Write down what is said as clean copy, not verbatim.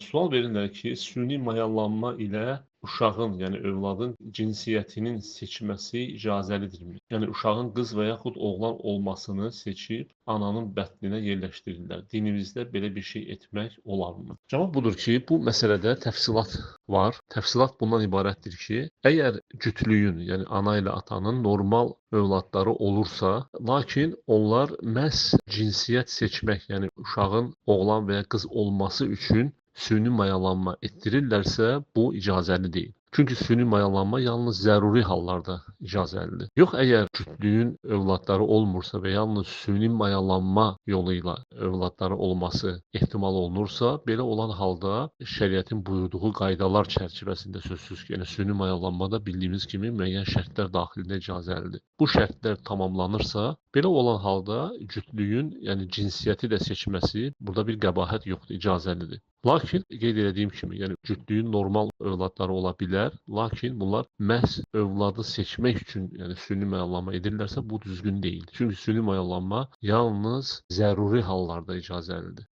Sual verirlər ki, süni mayalanma ilə uşağın, yəni övladın cinsiyyətinin seçməsi icazəlidirmi? Yəni uşağın qız və yaxud oğlan olmasını seçib ananın bətninə yerləşdirirlər. Dinimizdə belə bir şey etmək olarmı? Cavab budur ki, bu məsələdə təfsilat var. Təfsilat bundan ibarətdir ki, əgər cütlüyün, yəni ana ilə atanın normal övladları olursa, lakin onlar məhz cinsiyyət seçmək, yəni uşağın oğlan və ya qız olması üçün süni mayalanma etdirirlərsə, bu icazəli deyil. Çünki süni mayalanma yalnız zəruri hallarda icazəlidir. Yox, əgər cütlüyün övladları olmursa və yalnız süni mayalanma yolu ilə övladları olması ehtimal olunursa, belə olan halda şəriətin buyurduğu qaydalar çərçivəsində sözsüz ki, yəni süni mayalanma da bildiyimiz kimi müəyyən şərtlər daxilində icazəlidir. Bu şərtlər tamamlanırsa, belə olan halda cütlüyün, yəni cinsiyyəti də seçməsi burada bir qəbahət yoxdur, icazəlidir. Lakin qeyd etdiyim kimi, yəni cütlüyün normal övladları ola bilər, lakin bunlar məhz övladı seçmək üçün, yəni süni mayalanma edirlərsə, bu düzgün deyil. Çünki süni mayalanma yalnız zəruri hallarda icazəlidir.